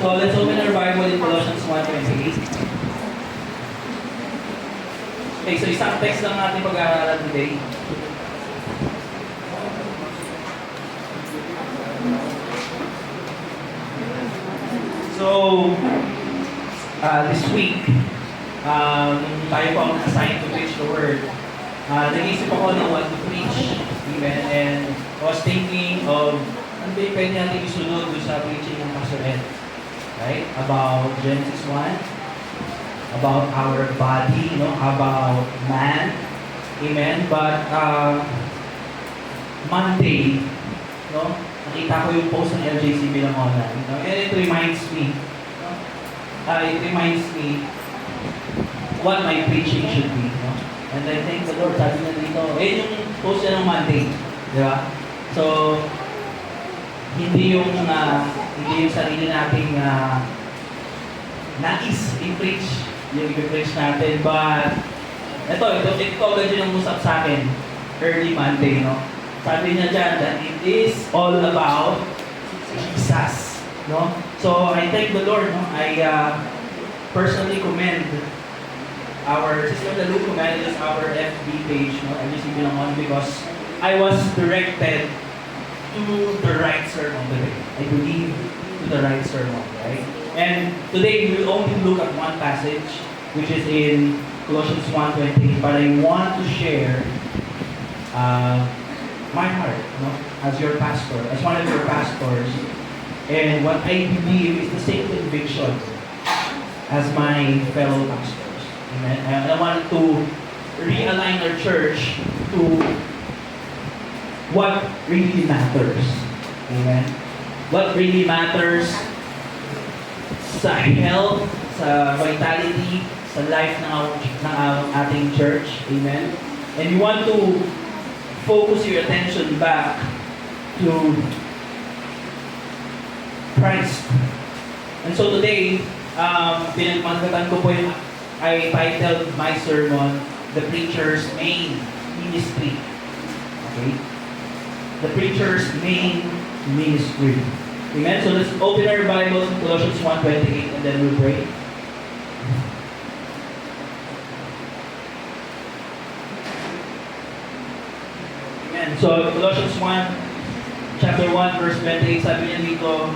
So let's open our Bible in Colossians 1:28. Okay, so isang text lang natin pag-aaralan today. So, this week, tayo po ang assigned to preach the Word. Nag-iisip ako ng what to preach. Amen. And I was thinking of ano ba yung pwede natin isunod doon sa preaching ng Pastor Ed. Right? About Genesis 1. About our body, about man. Amen. But Monday, nakita ko yung post ng LJC bilang online. And it reminds me, what my preaching should be. And I thank the Lord, sabi na dito, yung post niya ng Monday. Di ba? So, hindi yung sarili nating nais i-preach, yung i-preach natin. But, ito agad yung usap sa akin early Monday, Sabi niya dyan that it is all about Jesus, So, I thank the Lord, I personally commend our Sister Lalu commended us our FB page, LGC Bilangon, because I was directed to the right sermon today. I believe to the right sermon, right? And today we will only look at one passage, which is in Colossians 1:28. But I want to share my heart, as your pastor, as one of your pastors, and what I believe is the same conviction as my fellow pastors. Amen. And I want to realign our church to what really matters. Amen. What really matters sa health, sa vitality, sa life ng ating church. Amen. And you want to focus your attention back to Christ. And so today, pinagmagatan ko po I titled my sermon, The Preacher's Main Ministry. Okay? The Preacher's Main Ministry. Amen? So let's open our Bibles in Colossians 1:28 and then we'll pray. Amen. So Colossians 1, chapter 1, verse 28, sabi niya dito,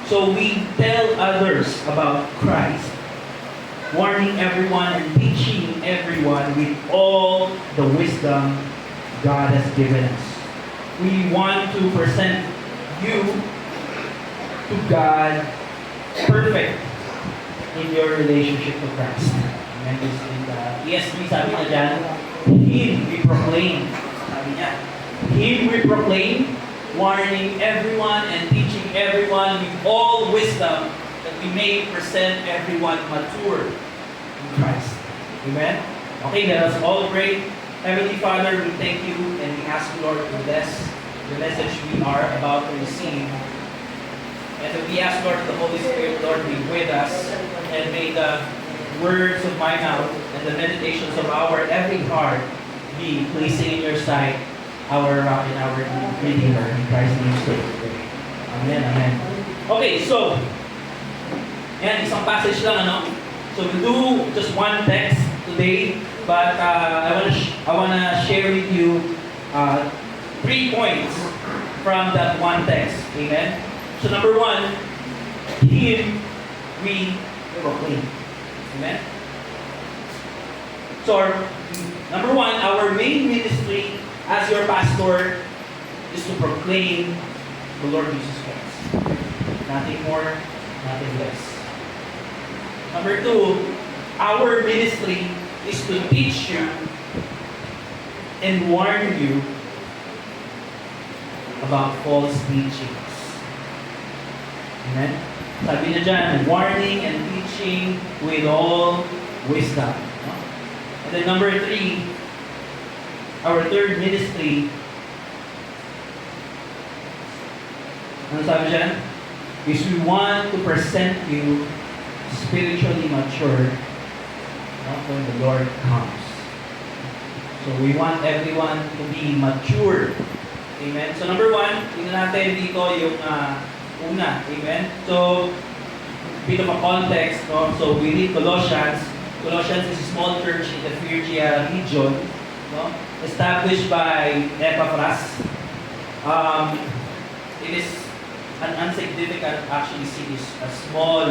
so we tell others about Christ, warning everyone and teaching everyone with all the wisdom God has given us. We want to present you to God perfect in your relationship to Christ. Amen. This is ESV, sabi niya dyan, Him we proclaim. Sabi niya, Him we proclaim, warning everyone and teaching everyone with all wisdom, that we may present everyone mature in Christ. Amen? Okay, let us all pray. Heavenly Father, we thank you and we ask you, Lord, to bless the message we are about to receive. And we ask, Lord, the Holy Spirit, Lord, be with us, and may the words of my mouth and the meditations of our every heart be pleasing in your sight, our rock and our Redeemer. In Christ's name, amen, amen. Okay, so, isang passage lang, So we'll do just one text today, but I wanna share with you 3 points from that one text. Amen. So number 1, Him we proclaim. Amen. So number 1, our main ministry as your pastor is to proclaim the Lord Jesus Christ. Nothing more, nothing less. Number 2, our ministry is to teach you and warn you about false teachings. Amen? Sabi niya dyan, warning and teaching with all wisdom. And then number 3, our third ministry, ano sabi dyan? Is we want to present you spiritually mature when the Lord comes. So we want everyone to be mature Amen? So number one, tingnan natin dito yung una. Amen? So, bit of a context, no? So we read Colossians. Colossians is a small church in the Phrygia region, no? Established by Epaphras. It is an insignificant actually city, a small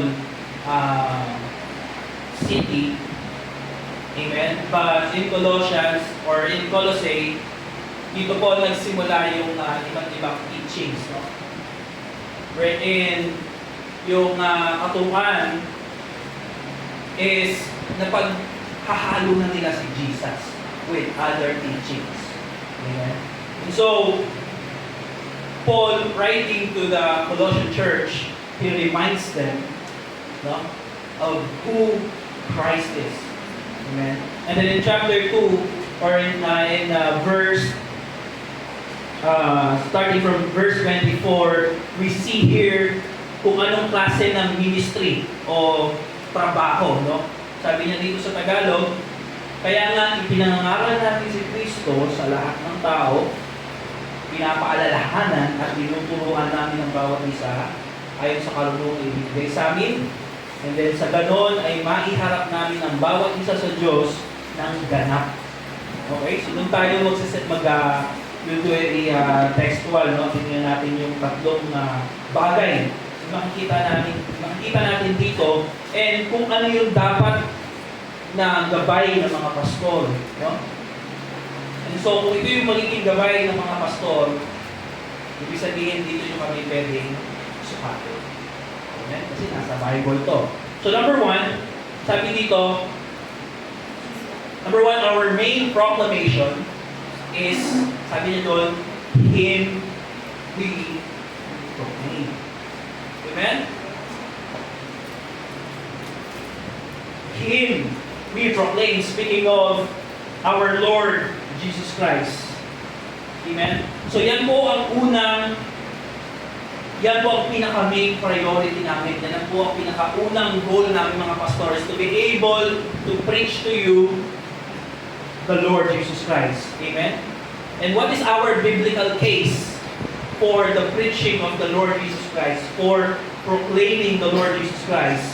city. Amen? But in Colossians or in Colossae, dito po nagsimula yung iba't ibang teachings, no? Wherein yung katukan is napaghahalo na nila si Jesus with other teachings. Amen? And so, Paul, writing to the Colossian church, he reminds them, no, of who Christ is. Amen? And then in chapter 2, or in verse, starting from verse 24, we see here kung anong klase ng ministry o trabaho, no? Sabi niya dito sa Tagalog, kaya nga ipinangaral natin si Kristo sa lahat ng tao, pinapaalalahanan at tinuturuan namin ang bawat isa ayon sa karunungang ibigay sa amin. And then sa ganon ay maiharap namin ang bawat isa sa Diyos ng ganap. Okay? So doon tayo yung textual, no? Tingnan natin yung tatlong bagay makikita natin dito, and kung ano yung dapat na gabay ng mga pastor, no? And so, kung ito yung magiging gabay ng mga pastor, ibig sabihin dito yung kami pwedeng sukatin. Amen? Kasi nasa Bible to. So, number one, sabi dito, our main proclamation is, sabi niya doon, Him we proclaim. Amen? Him we proclaim, speaking of our Lord Jesus Christ. Amen? So yan po ang pinaka-main priority namin. Yan po ang pinaka-unang goal namin mga pastors, to be able to preach to you the Lord Jesus Christ. Amen? And what is our biblical case for the preaching of the Lord Jesus Christ, for proclaiming the Lord Jesus Christ?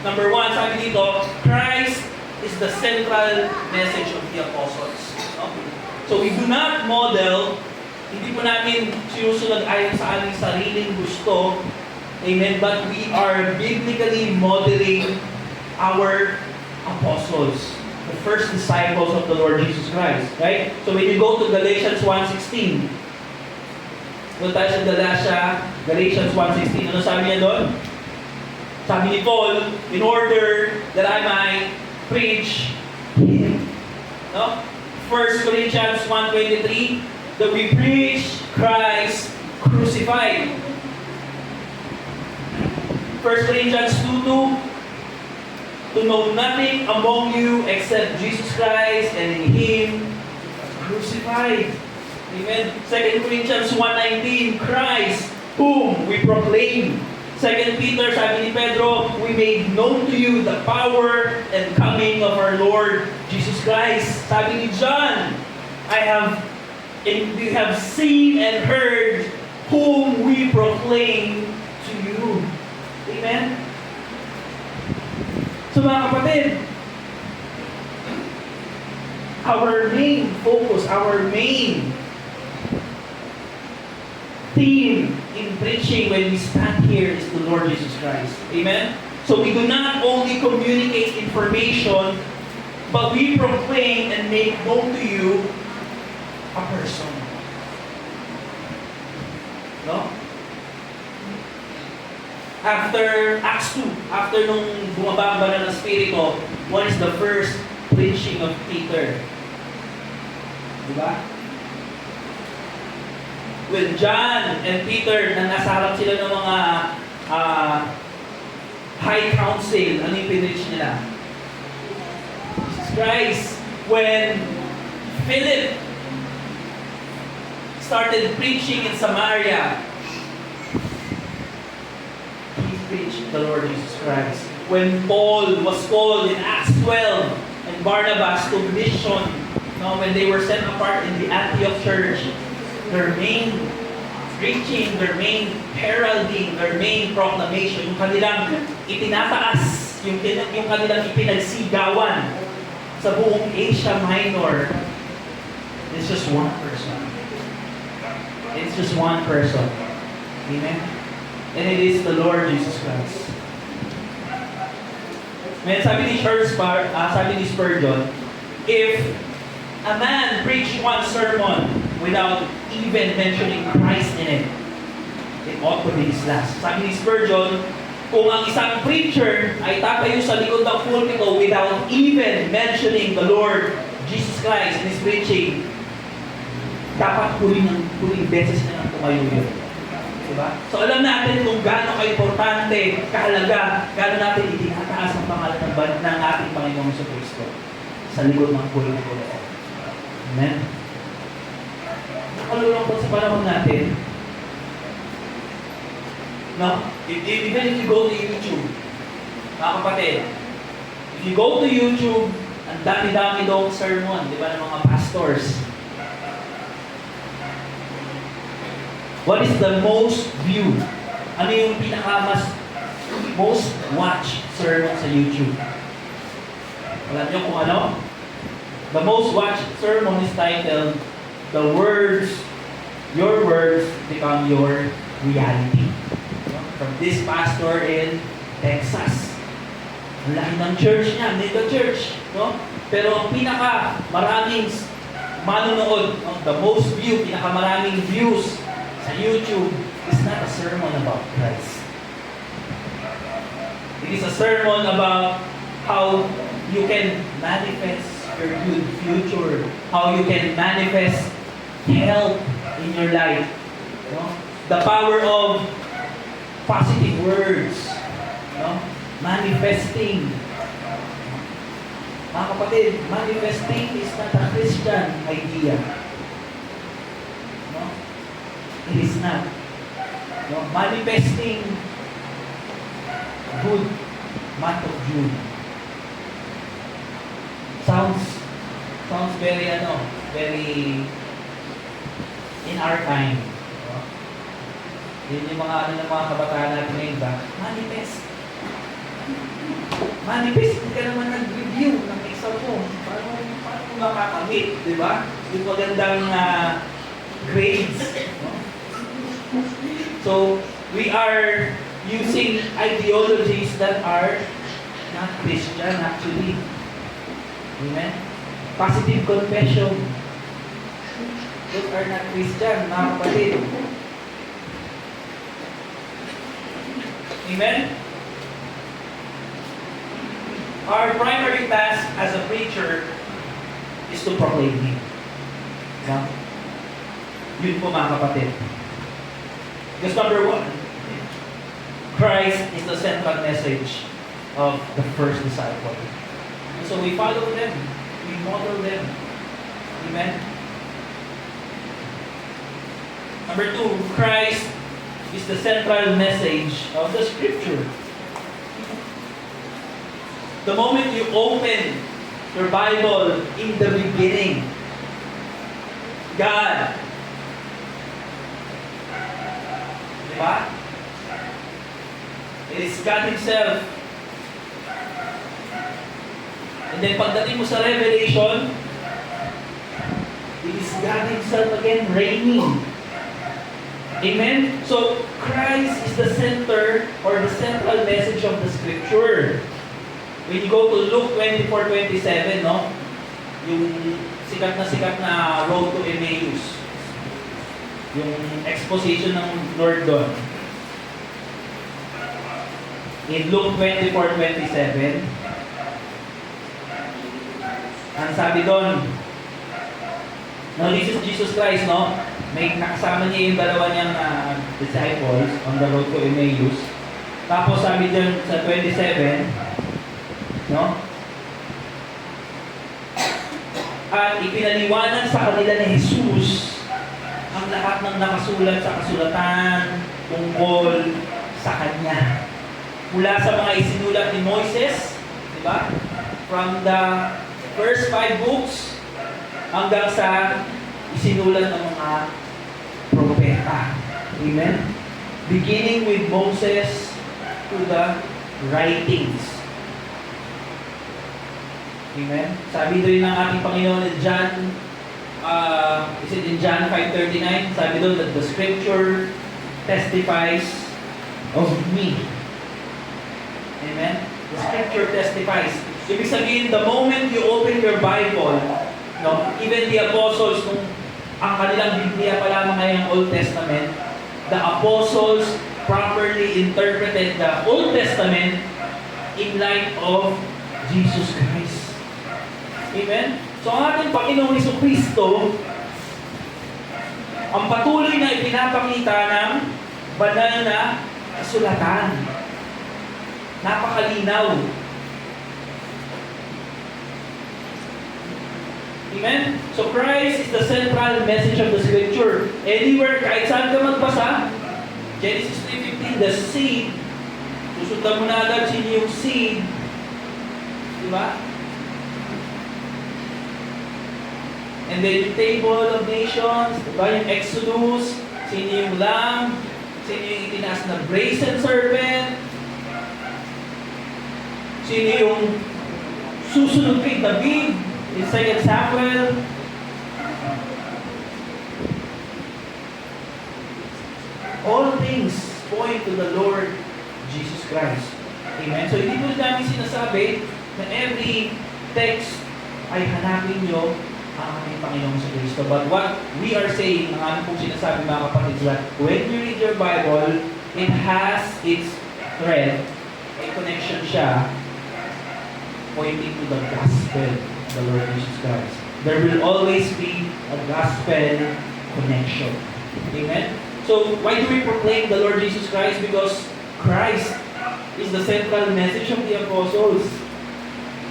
Number one, sabi dito, Christ is the central message of the apostles. No? So we do not model, hindi po namin sinusunod ayon sa aming sariling gusto, amen, but we are biblically modeling our apostles, the first disciples of the Lord Jesus Christ. Right? So when you go to Galatians 1:16, doon tayo sa Galatians 1:16. Ano sabi niya doon? Sabi ni Paul, in order that I might preach Him. No? 1 Corinthians 1:23, that we preach Christ crucified. 1 Corinthians 2:2, to know nothing among you except Jesus Christ and in Him crucified. Amen. 2 Corinthians 1:19, Christ, whom we proclaim. 2 Peter, sabi ni Pedro, we made known to you the power and coming of our Lord Jesus Christ. Sabi ni John, we have seen and heard whom we proclaim to you. Amen. So mga kapatid, our main focus, our main theme in preaching when we stand here is the Lord Jesus Christ. Amen? So we do not only communicate information, but we proclaim and make known to you a person. No? After Acts 2, after nung bumaba ang banal na spirito, what is the first preaching of Peter? Diba? With John and Peter, na nasa harap sila ng mga high council, ano yung pinreach nila? Jesus Christ. When Philip started preaching in Samaria, he preached the Lord Jesus Christ. When Paul was called in Acts 12 and Barnabas to mission, when they were set apart in the Antioch church, their main preaching, their main heralding, their main proclamation, yung kanilang itinataas, yung kanilang ipinagsigawan sa buong Asia Minor, it's just one person. It's just one person. Amen? And it is the Lord Jesus Christ. Ngayon, sabi ni Spurgeon, if a man preached one sermon without even mentioning Christ in it ought to be his last. Sabi ni Spurgeon, kung ang isang preacher ay tatayo sa likod ng pulpito without even mentioning the Lord Jesus Christ in his preaching, dapat huling beses na lang tumayo yun. Diba? So alam natin kung gaano ka-importante, kahalaga, gaano natin itinataas ang pangalan ng ating Panginoong Kristo sa likod ng pulpito. Amen? Nakalulungkot sa panahon natin, no? Even if you go to YouTube, mga kapatid, if you go to YouTube, ang dami-dami daw sermon, di ba, ng mga pastors. What is the most viewed? Ano yung most watched sermon sa YouTube? Alam niyo kung ano? The most watched sermon is titled, Your Words Become Your Reality. From this pastor in Texas. Ang laki ng church niya, mega church. No? Pero ang maraming manunood, the most viewed, maraming views sa YouTube is not a sermon about Christ. It is a sermon about how you can manifest your good future, how you can manifest health in your life. No? The power of positive words. No? Manifesting. Mga kapatid, manifesting is not a Christian idea. No? It is not. No? Manifesting good month of June. Sounds very in our time. No? Yun yung mga ng mga kabataan natin ngayon ba? Manifest. Manifest, hindi ka naman nag-review ng exam mo. Paano makakamit, di ba? Yung magandang grades. No? So, we are using ideologies that are not Christian actually. Amen? Positive confession. Those are not Christian, mga kapatid. Amen? Our primary task as a preacher is to proclaim Him. Yeah? Yun po mga kapatid. Because number one, Christ is the central message of the first disciple. And so we follow them. We model them. Amen? Number two, Christ is the central message of the Scripture. The moment you open your Bible, in the beginning, God. Diba? It is God Himself. And then pagdating mo sa Revelation, it is God Himself again reigning. Amen? So, Christ is the center or the central message of the Scripture. When you go to Luke 24:27, no? Yung sikat na road to Emmaus. Yung exposition ng Lord doon. In Luke 24:27, ang sabi doon, no, this is Jesus Christ, no? May nakasama niya yung dalawa niyang disciples on the road to Emmaus. Tapos sabi doon sa 27, no? At ipinaliwanag sa kanila ni Jesus ang lahat ng nakasulat sa kasulatan tungkol sa Kanya. Mula sa mga isinulat ni Moises, di ba? From the first 5 books hanggang sa isinulat ng mga susulata. Amen? Beginning with Moses to the writings. Amen? Sabi doon ng ating Panginoon in John, is it in John 5:39? Sabi doon that the scripture testifies of me. Amen? The scripture testifies. Ibig sabihin, the moment you open your Bible, no, even the apostles, nung ang kanilang Biblia pa lamang ay ang Old Testament, the apostles properly interpreted the Old Testament in light of Jesus Christ. Amen? So ang ating Panginoong Jesucristo, ang patuloy na ipinapakita ng banal na kasulatan. Napakalinaw. Amen? So Christ is the central message of the Scripture. Anywhere, kahit saan ka magbasa, Genesis 3:15, the seed, susundan mo na agad sino yung seed. Diba? And then yung table of nations, diba? Yung Exodus, sino yung lamb, sino yung itinaas na brazen serpent, sino yung susunod kay David, in 2 Samuel. All things point to the Lord Jesus Christ. Amen? So hindi po namin sinasabi na every text ay hanapin nyo ang ating Panginoong sa Kristo. But what we are saying, ang aming pong sinasabi mga kapatid, that when you read your Bible, it has its thread, may connection siya, pointing to the gospel of the Lord Jesus Christ. There will always be a gospel connection. Amen? So, why do we proclaim the Lord Jesus Christ? Because Christ is the central message of the apostles.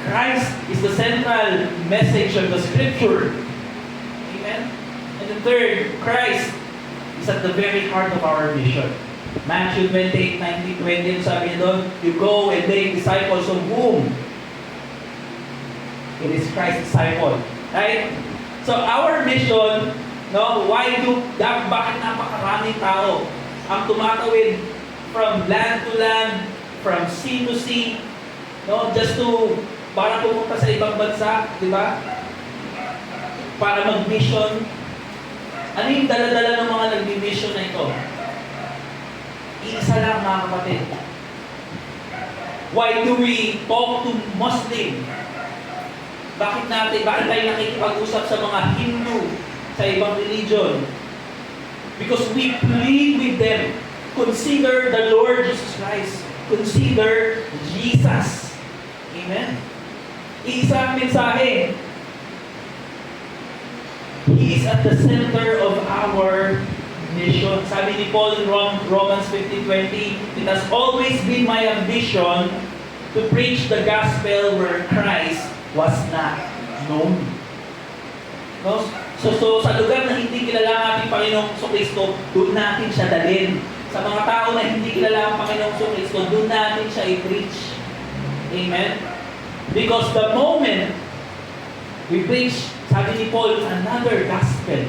Christ is the central message of the Scripture. Amen? And the third, Christ is at the very heart of our mission. Matthew 28:19-20, sabi niya doon, you go and make disciples of whom? It is Christ's disciple. Right? So our mission, no, bakit napakaraming tao ang tumatawid from land to land, from sea to sea, no, just to para pumunta sa ibang bansa, di ba? Para mag-mission. Ano yung dala-dala ng mga nag-mission na ito? Isa lang, mga kapatid. Why do we talk to Muslim? Bakit tayo nakikipag-usap sa mga Hindu, sa ibang religion? Because we plead with them. Consider the Lord Jesus Christ. Consider Jesus. Amen? Isa ang mensahe. He is at the center of our mission. Sabi ni Paul in Romans 15:20, it has always been my ambition to preach the gospel where Christ was not known. No? So sa lugar na hindi kilala ang ating Panginoong Kristo, doon natin siya dalhin. Sa mga tao na hindi kilala ang Panginoong Kristo, doon natin siya i-preach. Amen? Because the moment we preach, sabi ni Paul, another gospel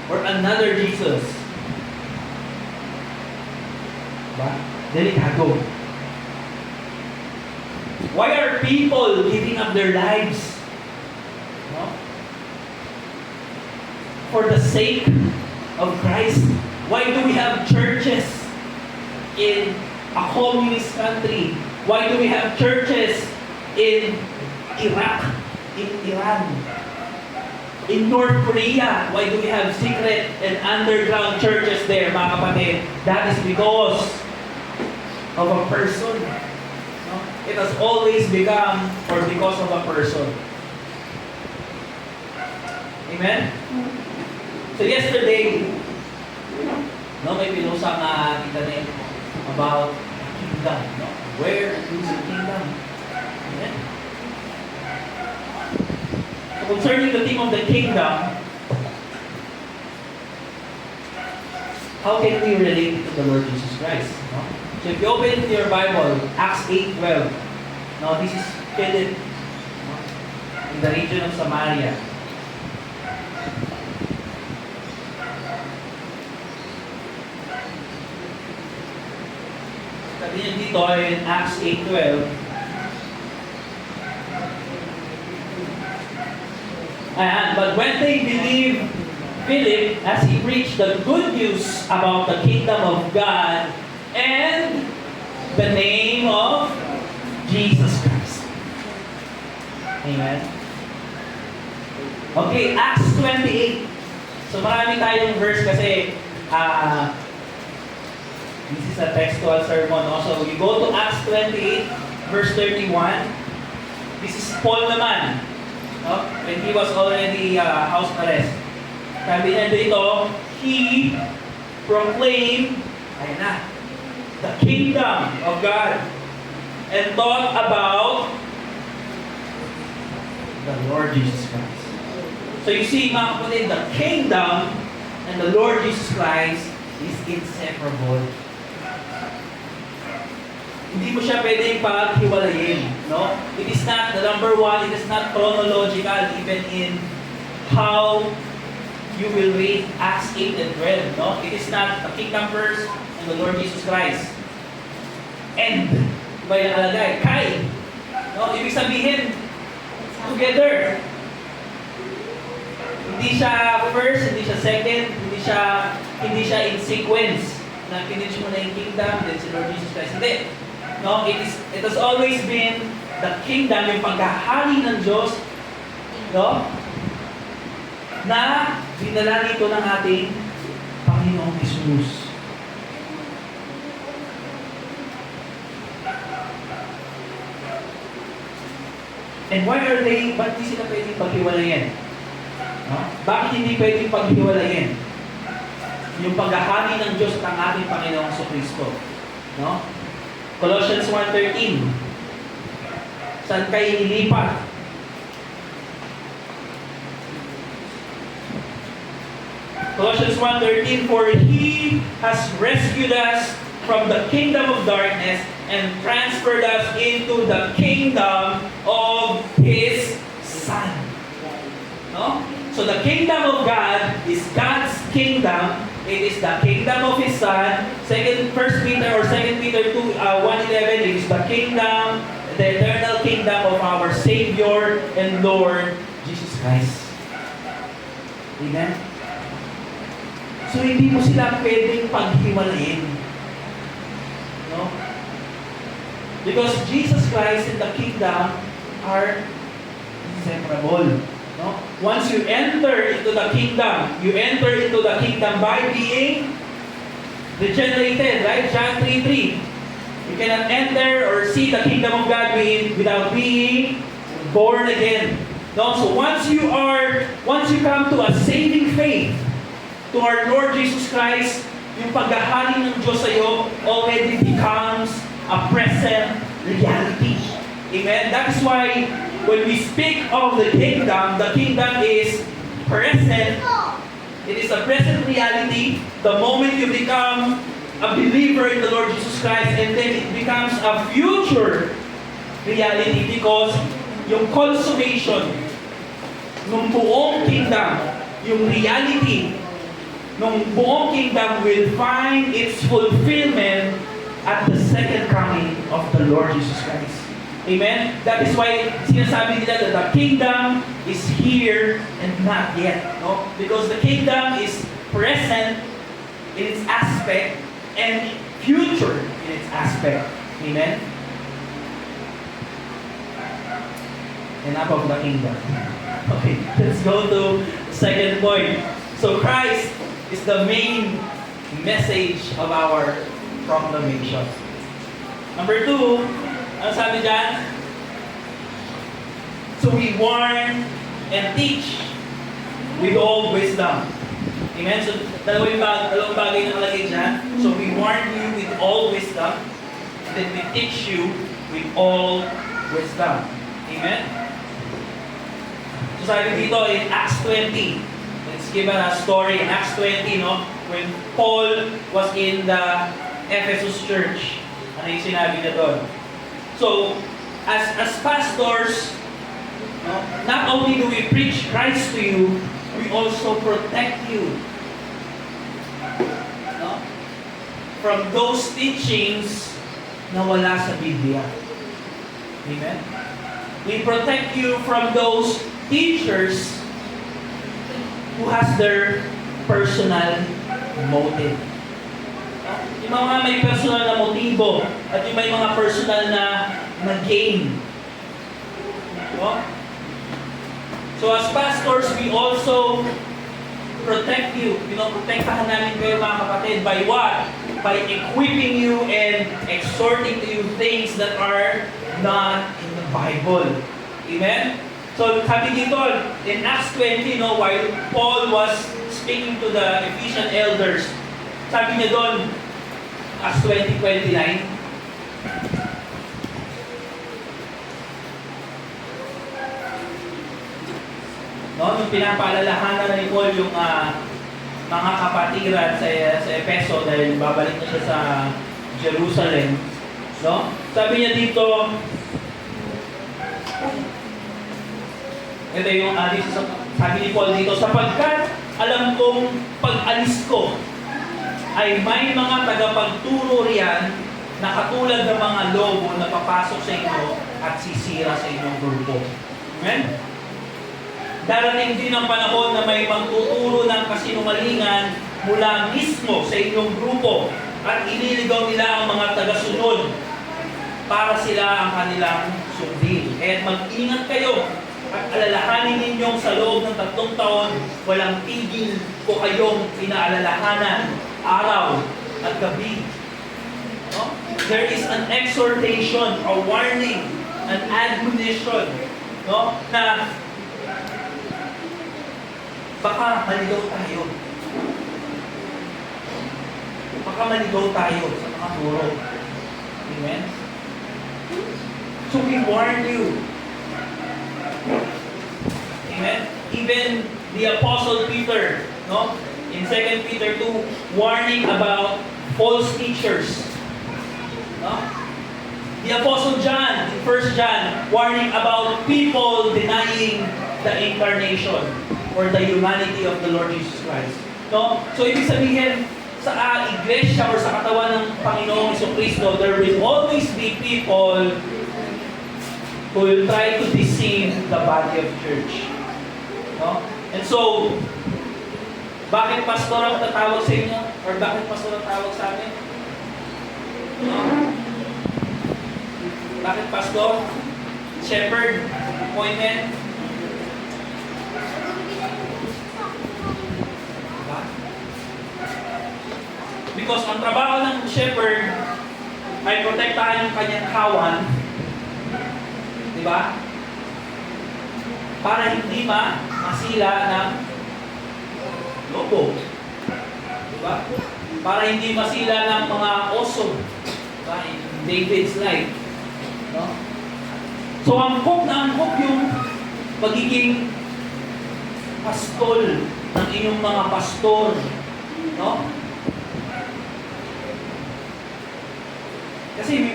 or another Jesus, diba? Delikado. Why are people giving up their lives? No? For the sake of Christ. Why do we have churches in a communist country? Why do we have churches in Iraq, in Iran, in North Korea? Why do we have secret and underground churches there, mga kapatid? That is because of a person. No? It has always become or because of a person. Amen? So yesterday, no, may pinusang na internet about kingdom. No? Where is the kingdom? Amen? So concerning the theme of the kingdom, how can we relate to the Lord Jesus Christ? No? So if you open your Bible, Acts 8:12, no, this is Philip, no, in the region of Samaria. Sabi niya dito in Acts 8:12. But when they believed Philip as he preached the good news about the kingdom of God and the name of Jesus Christ. Amen. Okay, Acts 28. So marami tayong verse kasi this is a textual sermon. Also, you go to Acts 28, verse 31. This is Paul naman. No? When he was already house arrest. Sabi niya dito, he proclaimed, ayun na, the kingdom of God and taught about the Lord Jesus Christ. So you see, mga kapatid, the kingdom and the Lord Jesus Christ is inseparable. Hindi mo siya pwedeng paghiwalayin, no? It is not, the number one, it is not chronological even in how you will read Acts 8 and 12, no? It is not the kingdom first and the Lord Jesus Christ. And, iba yung nakalagay, Kai. No? Ibig sabihin, together. Hindi siya first, hindi siya second, hindi siya in sequence na finish mo na yung kingdom, then si Lord Jesus Christ. Hindi. No, it has always been the kingdom, yung paghahari ng Diyos, no? Na dinala nito ng ating Panginoong Jesus. And why are they, ba't di sila pwedeng paghiwalayin? No? Bakit hindi pwedeng paghiwalayin? Yung paghahari ng Diyos at ang ating Panginoong Kristo. No? Colossians 1:13. Saan kayo ilipat? Colossians 1:13, for He has rescued us from the kingdom of darkness and transferred us into the kingdom of His Son. No? So the kingdom of God is God's kingdom. It is the kingdom of His Son. 1 Peter 2, 1:11, it is the kingdom, the eternal kingdom of our Savior and Lord Jesus Christ. Amen? So hindi mo sila pwedeng paghiwalayin. No? Because Jesus Christ and the kingdom are inseparable. No? Once you enter into the kingdom, you enter into the kingdom by being regenerated, right? John 3:3. You cannot enter or see the kingdom of God without being born again. No? So once you come to a saving faith to our Lord Jesus Christ, yung paghahari ng Diyos sa iyo already becomes a present reality. Amen? That is why when we speak of the kingdom is present. It is a present reality. The moment you become a believer in the Lord Jesus Christ, and then it becomes a future reality because yung consummation ng buong kingdom, yung reality ng buong kingdom will find its fulfillment at the second coming of the Lord Jesus Christ. Amen? That is why sinasabi nila that the kingdom is here and not yet. No? Because the kingdom is present in its aspect and future in its aspect. Amen? Enough of the kingdom. Okay, let's go to the second point. So Christ is the main message of our proclamation. Number 2, ano sabi dyan? So we warn and teach with all wisdom. Amen? So dalawang bagay na nakalagay dyan. So we warn you with all wisdom, and then we teach you with all wisdom. Amen? So sabi dito in Acts 20, let's give a story in Acts 20, no? When Paul was in the Ephesus church. Ano yung sinabi niya doon? So, as pastors, no, not only do we preach Christ to you, we also protect you, no, from those teachings na wala sa Biblia. Amen? We protect you from those teachers who has their personal motive. Yung mga may personal na motibo at yung may mga personal na gain. No? So as pastors, we also protect you. Protektahan namin kayo mga kapatid by what? By equipping you and exhorting to you things that are not in the Bible. Amen? So sabi dito, in Acts 20, while Paul was speaking to the Ephesian elders, sabi niya doon, Acts 20:29, nung pinapaalalahanan ni Paul yung mga kapatiran sa Efeso dahil babalik na siya sa Jerusalem, sabi niya dito, ito yung sabi ni Paul dito, sapagkat alam kong pag-alis ko ay may mga tagapagturo riyan na katulad ng mga lobo na papasok sa inyo at sisira sa inyong grupo. Amen? Darating din ang panahon na may magtuturo ng kasinungalingan mula mismo sa inyong grupo at ililigaw nila ang mga tagasunod para sila ang kanilang sundin. At mag-ingat kayo at alalahanin ninyong sa loob ng 3 taon, walang tigil ko kayong pinaalalahanan araw at gabi. There is an exhortation, a warning, an admonition, na baka maligaw tayo. Baka maligaw tayo sa mga turo. Amen? So we warn you. Amen? Even the Apostle Peter, in 2 Peter 2, warning about false teachers. The Apostle John, in 1 John, warning about people denying the incarnation or the humanity of the Lord Jesus Christ. So, ibig sabihin, sa iglesia or sa katawan ng Panginoong Jesucristo, there will always be people who will try to deceive the body of church. And so, bakit pastor ang tatawag sa inyo? Or bakit pastor ang tawag sa amin? Bakit pastor? Shepherd? Appointment? Because ang trabaho ng shepherd ay protektahan yung kanyang kawan, di ba? Para hindi masila ng lobo. Di ba? Para hindi masila ng mga oso. Diba? In David's life. So angkop yung pagiging pastol ng inyong mga pastor. Kasi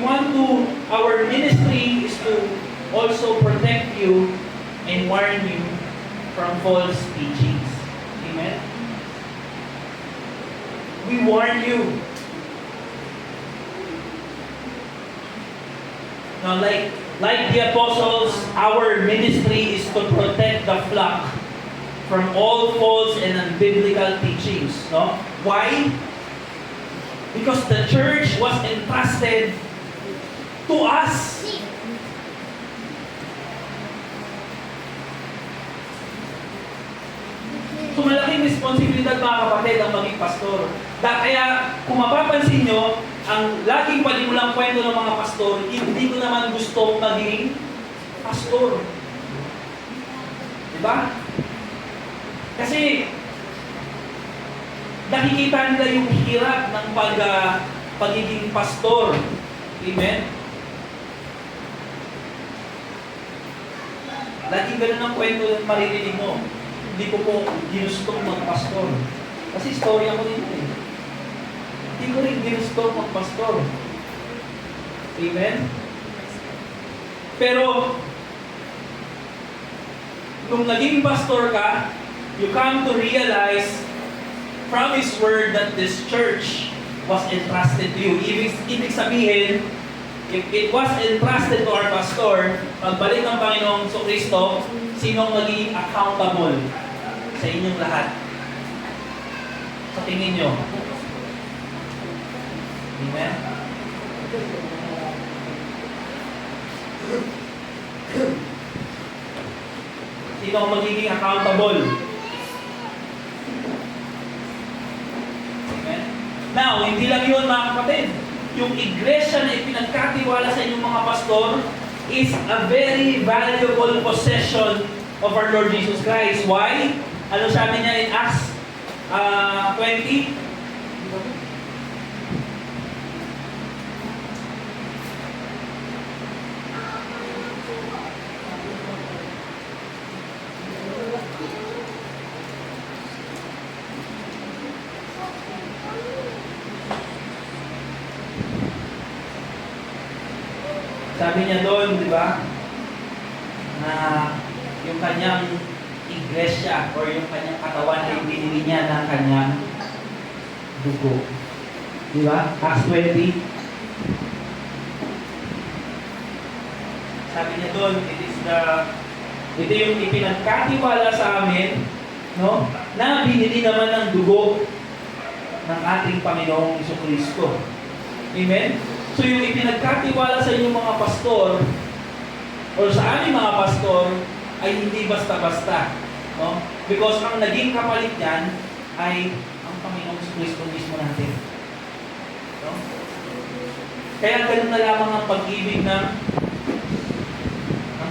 our ministry is to also protect you and warn you from false teachings. Amen? We warn you. Now, like the apostles, our ministry is to protect the flock from all false and unbiblical teachings. Why? Because the church was entrusted to us. So malaking responsibilidad mga kapatid ang maging pastor. Kaya kung mapapansin nyo, ang laging palimulang kwento ng mga pastor, hindi ko naman gusto maging pastor. Diba? Kasi nakikita nila yung hirap ng pagiging pastor. Amen? Laging ganun ang kwento yung maririnig mo. Hindi ko po ginustong magpastor. Kasi istorya ko din eh. Hindi ko rin ginustong magpastor. Amen? Pero, nung naging pastor ka, you come to realize from His Word that this church was entrusted to you. Ibig sabihin, If it was entrusted to our pastor, pagbalik ng Panginoong Kristo, sinong magiging accountable sa inyong lahat? Sa tingin nyo? Amen? Sino ang magiging accountable? Amen? Now, hindi lang yun mga kapatid. Yung iglesia na ipinagkatiwala sa inyong mga pastor is a very valuable possession of our Lord Jesus Christ. Why? Ano sabi niya in Acts 20? Sabi niya doon, di ba, na yung kanyang iglesia or yung kanyang katawan ay binili niya ng kanyang dugo. Di ba? Acts 20. Sabi niya doon, ito yung ipinagkatiwala sa amin, no? Na binili naman ng dugo ng ating Panginoong Jesucristo. Amen? So yung ipinagkatiwala sa inyong mga pastor o sa aming mga pastor ay hindi basta-basta. No? Because ang naging kapalit niyan ay ang Panginoong Kristo mismo natin. No? Kaya ganun na lamang ang pag-ibig ng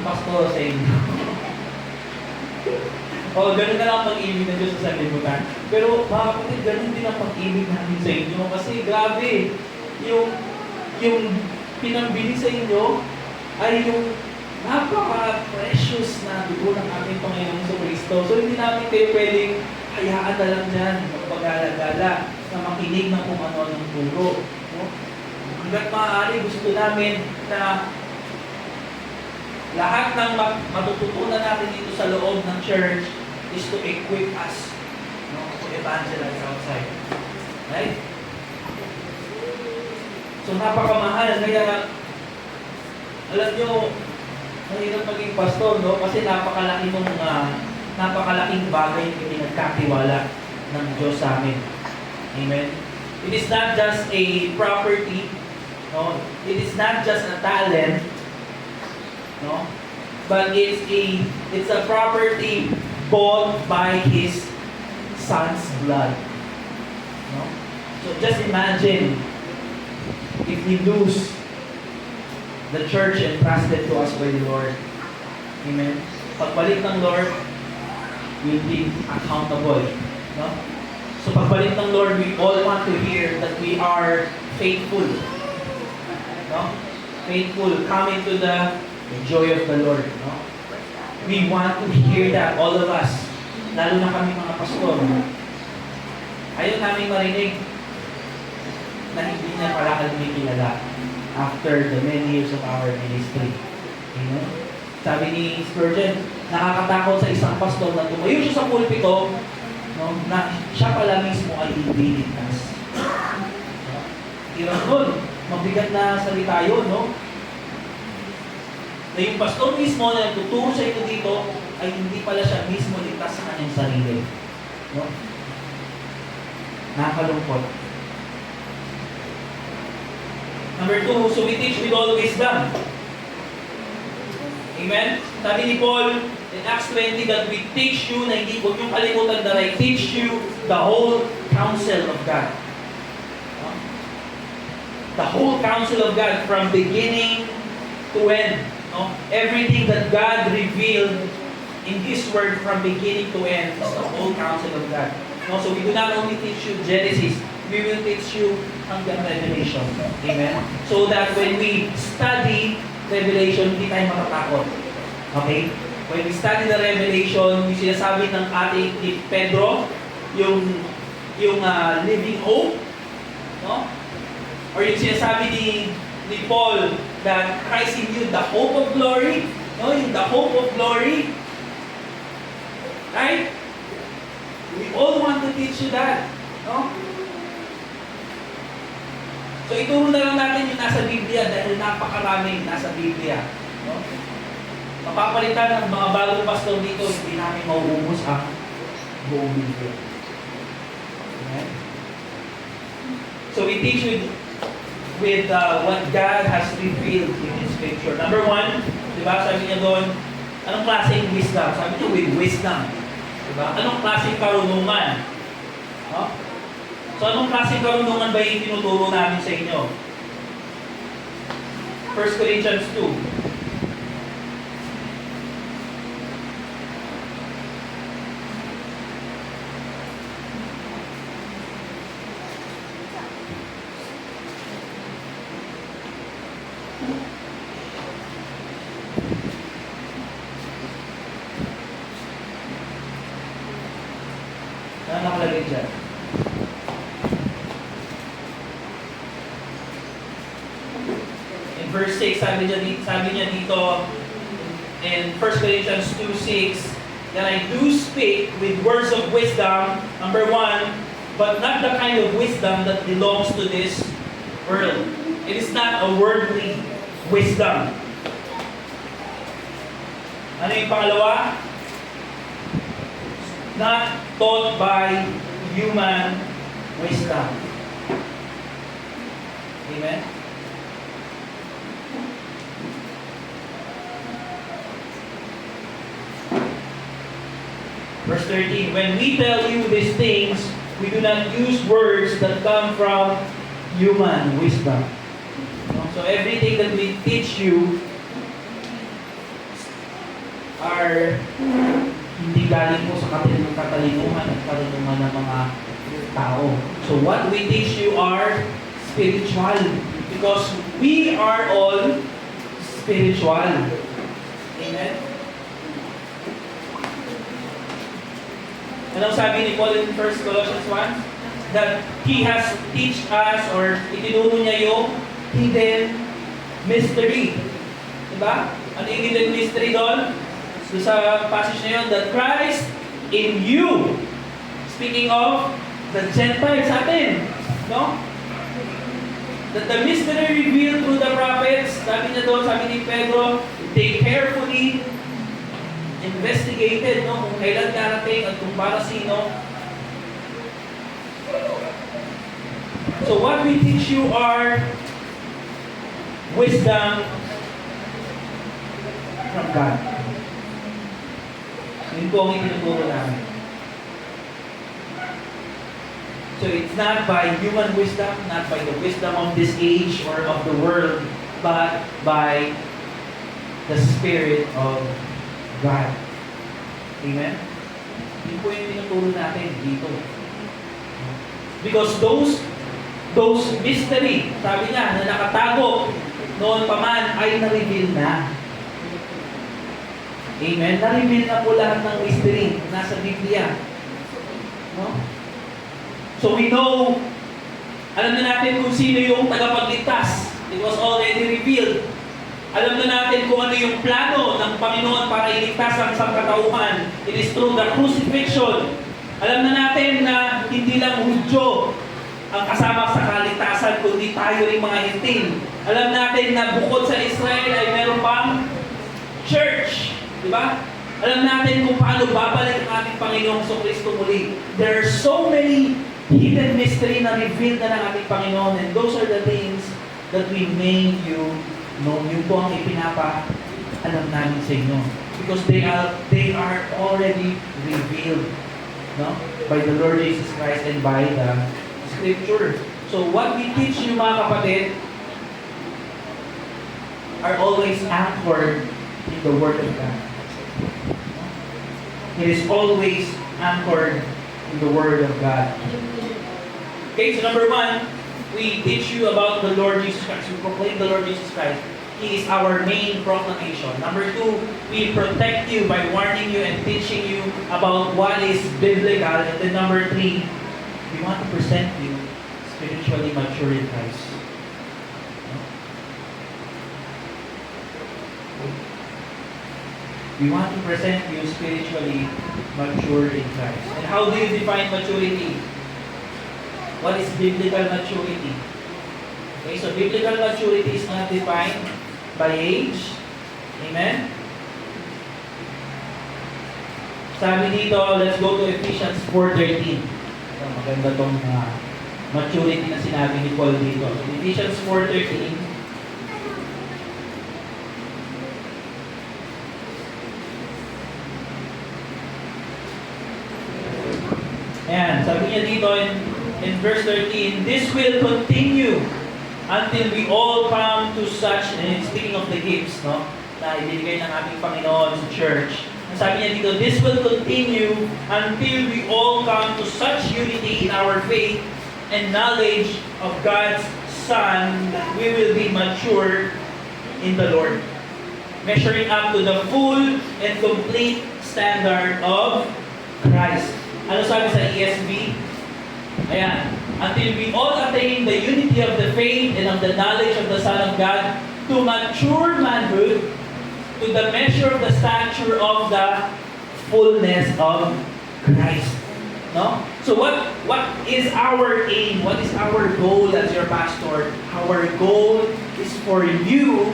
pastor sa inyo. O ganun na lang ang pag-ibig ng Diyos sa sanlibutan. Pero mga kapatid, ganun din ang pag-ibig natin sa inyo. Kasi grabe, yung pinambili sa inyo ay yung napaka-precious na dugo ng ating Panginoong Jesucristo. So hindi namin kayo pwedeng hayaan na lang dyan, magpag-alagala, na makinig ng kung ano ng turo. No? Hanggat maaari, gusto namin na lahat ng matututunan natin dito sa loob ng church is to equip us, no, to evangelize outside. Right? So napakamahal, kaya alam nyo, mahirap maging pastor, no? Kasi napakalaking bagay yung pinagkatiwala ng Diyos sa amin. Amen? It is not just a property, no? It is not just a talent, no? But it's a property bought by His Son's blood. No? So just imagine if we lose the church entrusted to us by the Lord. Amen? Pagbalik ng Lord, we'll be accountable. No? So pagbalik ng Lord, we all want to hear that we are faithful. No? Faithful, come into the joy of the Lord. No? We want to hear that, all of us. Lalo na kami mga pastor. Ayaw namin marinig na hindi niya pala kami kilala after the many years of our ministry. Amen? Sabi ni Spurgeon, nakakatakot sa isang pastor na tumayo siya sa pulpito, no, na siya pala mismo ay hindi ligtas. Hirap nun. Mabigat na salita yun, no? Na yung pastor mismo na nagtuturo sa inyo dito ay hindi pala siya mismo ligtas sa kanyang sarili. No? Nakakalungkot. Number 2, so we teach with all wisdom. Amen? Sabi ni Paul in Acts 20 that we teach you, na hindi huwag niyong kalimutan that I teach you the whole counsel of God. The whole counsel of God from beginning to end. No? Everything that God revealed in His Word from beginning to end is the whole counsel of God. No? So we do not only teach you Genesis, we will teach you hanggang Revelation. Amen? So that when we study Revelation, hindi tayo matatakot. Okay? When we study the Revelation, yung sinasabi ng ating ni Pedro, yung living hope, no? Or yung sinasabi ni Paul that Christ in you, the hope of glory, no? Yung the hope of glory. Right? We all want to teach you that. No? So ituro na lang natin yung nasa Biblia dahil napakaraming nasa Biblia. No? Mapapalitan ng mga bagong pastor dito, hindi namin mauubos ang buong Biblia. Okay? So we teach with what God has revealed in His Scripture. Number one, di ba, sabi niya doon, anong klaseng wisdom? Sabi niya, with wisdom. Di ba? Anong klaseng karunungan? No? So, anong klaseng karunungan ba yung tinuturo namin sa inyo? 1 Corinthians 2. Ano nakalagay dyan? In verse 6, sabi niya dito in 1 Corinthians 2:6, that I do speak with words of wisdom, number one, but not the kind of wisdom that belongs to this world. It is not a worldly wisdom. Ano yung pangalawa? Not taught by human wisdom. Amen? Verse 13, when we tell you these things, we do not use words that come from human wisdom. So everything that we teach you are hindi galing po sa katalinuhan at karunungan ng mga tao. So what we teach you are spiritual because we are all spiritual. Amen? Anong sabi ni Paul in 1 Colossians 1? That He has teach us or itinuro niya yung hidden mystery. Diba? Ano yung hidden mystery doon? So sa passage na yun, that Christ in you, speaking of the Gentiles sa atin, no? That the mystery revealed through the prophets, sabi niya doon, sabi ni Pedro, they carefully investigated, no? Kung kailan darating at kung para sino. So what we teach you are wisdom from God. Yun po ang itinuturo namin. So it's not by human wisdom, not by the wisdom of this age or of the world, but by the Spirit of God. Amen? Yun po yung tinuturo natin dito. Because those mystery, sabi niya, na nakatago noon pa man, ay na-reveal na. Amen? Na-reveal na po lahat ng mystery nasa Biblia. No? So we know, alam na natin kung sino yung tagapagligtas. It was already revealed. Alam na natin kung ano yung plano ng Panginoon para iligtas ang sangkatauhan. It is through the crucifixion. Alam na natin na hindi lang Hudyo ang kasama sa kaligtasan, kundi tayo rin mga Hintil. Alam natin na bukod sa Israel ay meron pang church. Diba? Alam natin kung paano babalik ang ating Panginoong Kristo muli. There are so many hidden mystery na revealed na ng ating Panginoon, and those are the things that we made you know. Yun po ang ipinapa-alam namin sa inyo. Because they are already revealed, no? By the Lord Jesus Christ and by the Scripture. So what we teach you, mga kapatid, are always anchored in the Word of God. It is always anchored in the Word of God. Okay, so number one, we teach you about the Lord Jesus Christ. We proclaim the Lord Jesus Christ. He is our main proclamation. Number two, we protect you by warning you and teaching you about what is biblical. And then number three, we want to present you spiritually mature in Christ. We want to present you spiritually mature in Christ. And how do you define maturity? What is biblical maturity? Okay, so biblical maturity is not defined by age. Amen? Sabi dito, let's go to Ephesians 4:13. So, maganda tong maturity na sinabi ni Paul dito. So, Ephesians 4:13. Ayan, sabi niya dito in verse 13, this will continue until we all come to such, and speaking of the gifts, no, na ibinigay ng ating Panginoon sa church. Sabi niya dito, this will continue until we all come to such unity in our faith and knowledge of God's Son that we will be mature in the Lord, measuring up to the full and complete standard of Christ. Ano sabi sa ESV? Ayan. Until we all attain the unity of the faith and of the knowledge of the Son of God, to mature manhood, to the measure of the stature of the fullness of Christ. No? So what is our aim? What is our goal as your pastor? Our goal is for you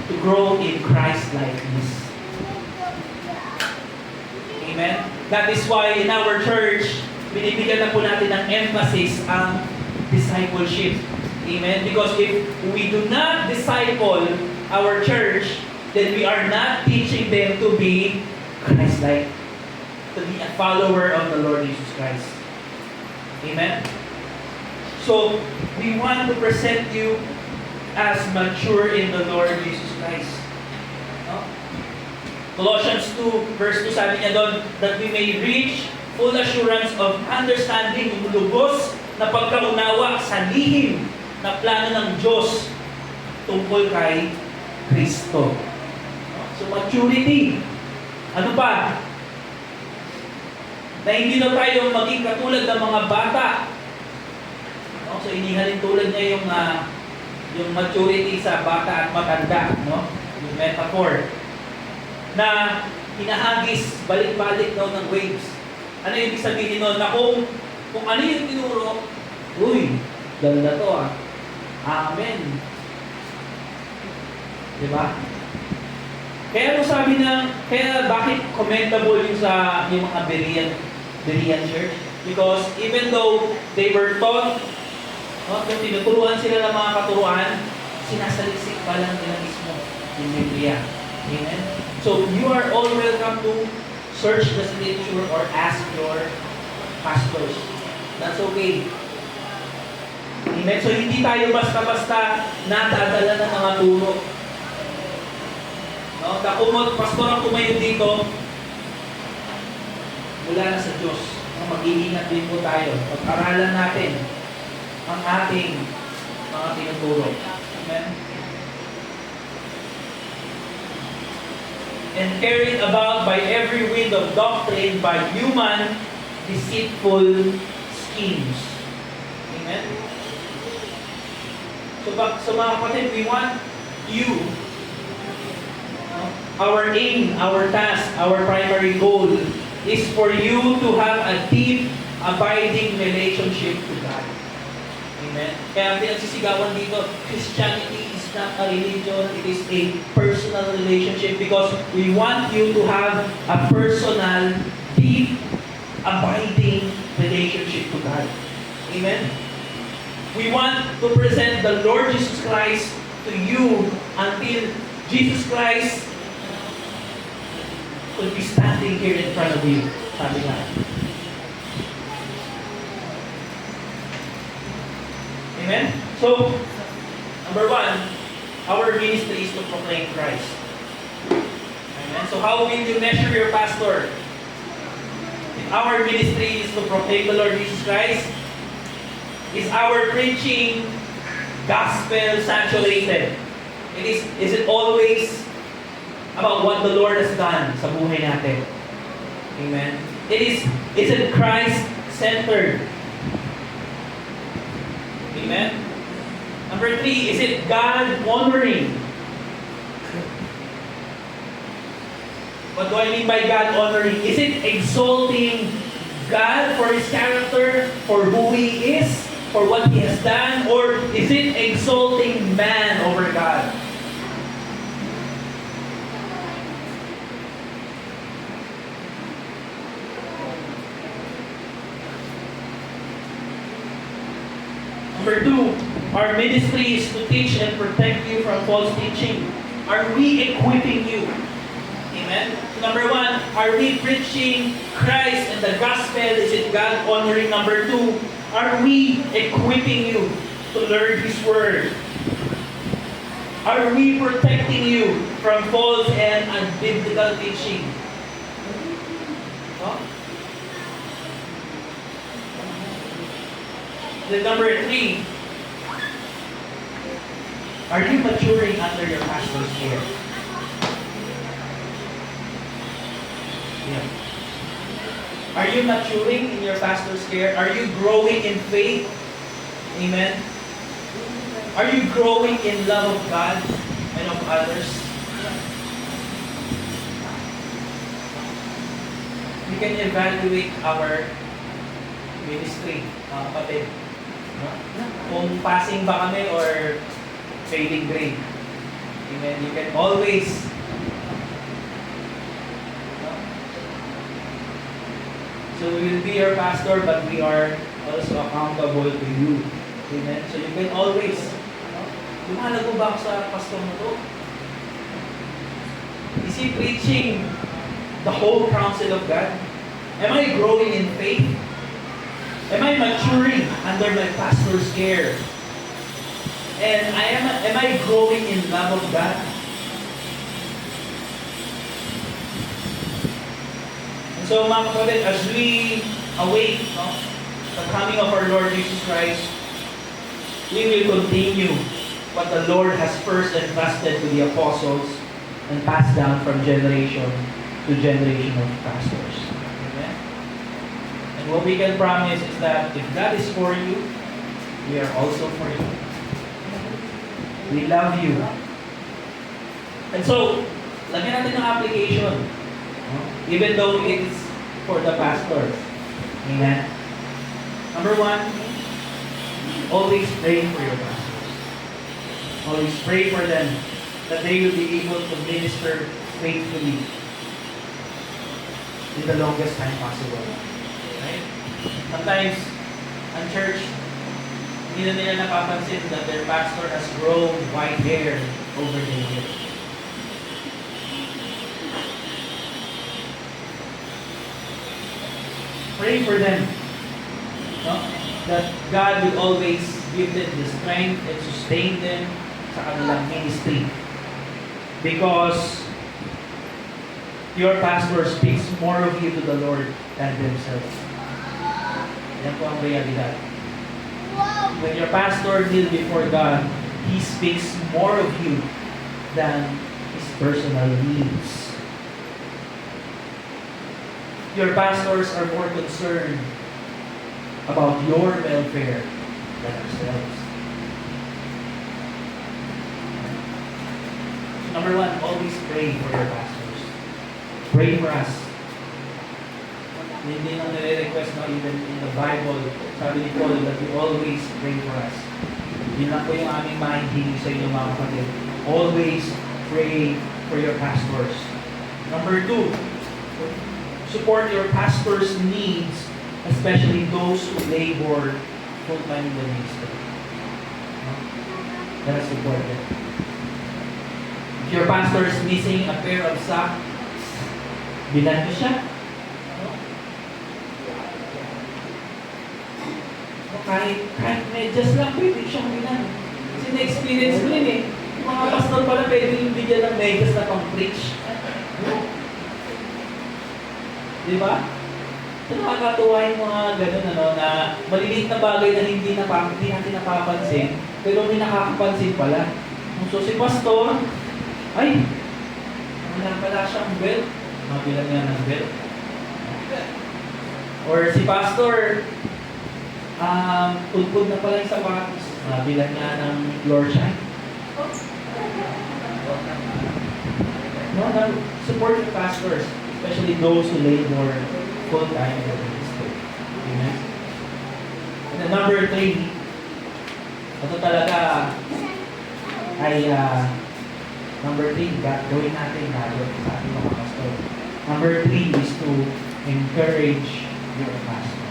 to grow in Christ-likeness. Amen? That is why in our church, binibigyan na po natin ng emphasis ang discipleship. Amen? Because if we do not disciple our church, then we are not teaching them to be Christ-like, to be a follower of the Lord Jesus Christ. Amen? So, we want to present you as mature in the Lord Jesus Christ. No? Colossians 2, verse 2, sabi niya doon, that we may reach full assurance of understanding, yung lubos na pagkaunawa sa lihim na plano ng Diyos tungkol kay Kristo. So, maturity. Ano pa? Na hindi na tayo maging katulad ng mga bata. No? So, inihalin tulad niya yung maturity sa bata at matanda. No? Yung metaphor. Na hinahagis, balik-balik daw ng waves. Ano yung ibig sabihin nun? Na kung ano yung tinuro, uy, ganda to ah. Amen. Diba? Kaya kaya bakit commendable yung yung mga Berean church? Because even though they were taught, no, kung tinuturuan sila ng mga katuruan, sinasaliksik pa lang nila mismo yung Biblia. Amen? So, you are all welcome to search the scripture or ask your pastors. That's okay. Amen? So, hindi tayo basta-basta natadala ng mga turo. No? Pastor ang tumayo dito, mula na sa Diyos. Mag-iingat din po tayo. Pag-aralan natin ang ating mga tinuturo. Amen? And carried about by every wind of doctrine, by human deceitful schemes. Amen? So mga kapatid, we want you, our aim, our task, our primary goal is for you to have a deep, abiding relationship to God. Amen? Kaya pinagsisigawan dito, Christianity is not a religion, it is a personal relationship because we want you to have a personal, deep, abiding relationship to God. Amen? We want to present the Lord Jesus Christ to you until Jesus Christ will be standing here in front of you. Sabi nga. Amen? So, number one, our ministry is to proclaim Christ. Amen? So how will you measure your pastor? If our ministry is to proclaim the Lord Jesus Christ, is our preaching gospel saturated? Is it always about what the Lord has done sa buhay natin? Amen? Is it Christ-centered? Amen? Number 3, is it God-honoring? What do I mean by God-honoring? Is it exalting God for His character, for who He is? for what he has done, or is it exalting man over God? Number two, our ministry is to teach and protect you from false teaching. Are we equipping you? Amen? Number one, are we preaching Christ and the gospel? Is it God honoring? Number two, are we equipping you to learn His Word? Are we protecting you from false and unbiblical teaching? No? Then number three, are you maturing under your pastor's care? Yeah. Are you maturing in your pastor's care? Are you growing in faith? Amen. Are you growing in love of God and of others? We can evaluate our ministry, mga kapatid. No? Kung passing ba kami or failing grade. Amen. You can always so we will be your pastor, but we are also accountable to you. Amen. So you can always lumalago ba ako sa pastor mo to? Is he preaching the whole counsel of God? Am I growing in faith? Am I maturing under my pastor's care? And am I growing in love of God? And so mga kapatid, as we await the coming of our Lord Jesus Christ, we will continue what the Lord has first entrusted to the apostles and passed down from generation to generation of pastors. Amen? And what we can promise is that if God is for you, we are also for you. We love you. And so, lagyan natin ng application. Even though it is for the pastors. Amen? Number one, always pray for your pastors. Always pray for them that they will be able to minister faithfully in the longest time possible. Right? Sometimes, ang church, hindi na nila napapansin that their pastor has grown white hair over the years. Pray for them. No? That God will always give them the strength and sustain them sa kanilang ministry. Because your pastor speaks more of you to the Lord than themselves. Yan po ang realidad. When your pastor kneels before God, he speaks more of you than his personal needs. Your pastors are more concerned about your welfare than ourselves. So number one, always pray for your pastors. Pray for us. Hindi nang nire-request na even in the Bible, sabi ni Paul that we always pray for us. Yun lang po yung aming mahihingi sa inyo mga kapatid. Always pray for your pastors. Number two, support your pastor's needs, especially those who labor full-time in the ministry. Let us support them. If your pastor is missing a pair of socks, bilan mo siya. Kahit medyas lang, pwede siyang bilan. Kasi na-experience ko rin eh. Yung mga pastor pala pwede yung bigyan ng medyas na pang-preach. Diba? So, nakakatuwa yung mga ganun, na maliliit na bagay na hindi natin napapansin, pero may nakakapansin pala. So, si pastor, ay, wala pala siyang belt. Mabilang niya ng belt. Or si pastor, tulpod na pala yung sapatos. Mabilang niya ng floor shine. No, support your pastors, especially those who labor full-time in the ministry. Amen? And then number three, Ito talaga ay number 3, gawin natin gagawin sa ating mga pastor. Number 3 is to encourage your pastor.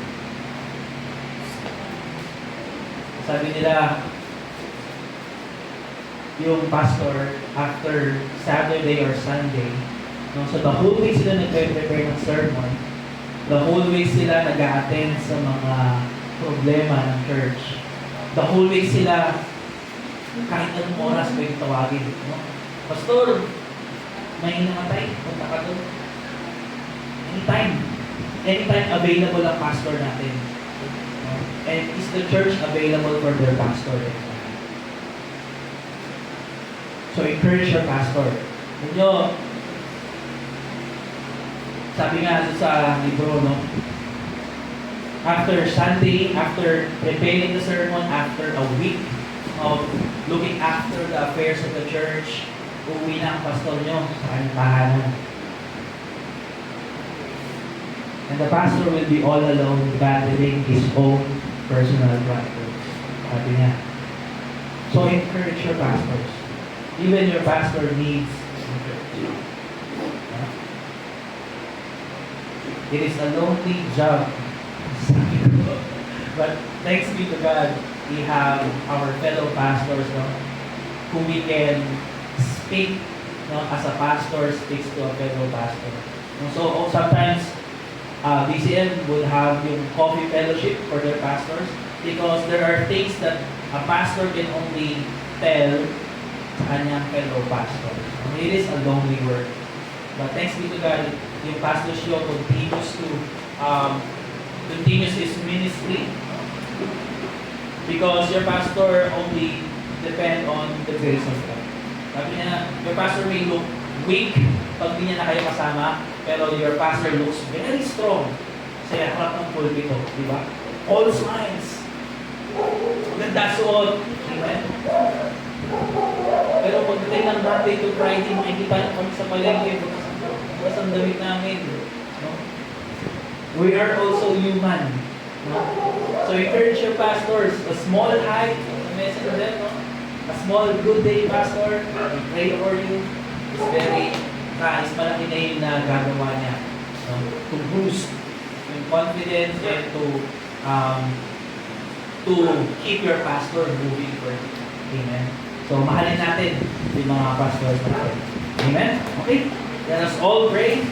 Sabi nila, yung pastor, after Saturday or Sunday, no, so the whole week sila nag-prepare ng sermon, the whole week sila nag-a-attend sa mga problema ng church. The whole week sila, kahit anong oras pwede tawagin. No? Pastor, may namatay, punta ka doon. Anytime available ang pastor natin. No? And is the church available for their pastor? So encourage your pastor. Inyo, sabi nga sa libro, no? After Sunday, after preparing the sermon, after a week of looking after the affairs of the church, uuwi na ang pastor nyo sa kanyang tahanan. And the pastor will be all alone battling his own personal battles. Sabi niya. So encourage your pastors. Even your pastor needs encouragement. It is a lonely job. But thanks be to God, we have our fellow pastors, no, who we can speak, no, as a pastor speaks to a fellow pastor. So sometimes DCM would have yung coffee fellowship for their pastors because there are things that a pastor can only tell sa kanyang fellow pastors. It is a lonely work. But thanks be to God, yung pastor show continues his ministry because your pastor only depend on the grace of God. Sabi niya, your pastor may look weak pag di niya na kayo kasama, pero your pastor looks very strong sa harap ng pulpito, di ba? All smiles. Ganda suot. Amen? Pero pagdating ng Monday to Friday, makikita niyo kami sa palengke, bukas ang damit namin. No? We are also human. No? So encourage your pastors. A small hi, a message to them, no? A small good day, pastor. We pray for you. It's very is malaki na yun na gagawa niya. No? To boost yung confidence and to keep your pastor moving forward. Amen. So mahalin natin yung mga pastors natin. Amen? Okay? Let us all pray.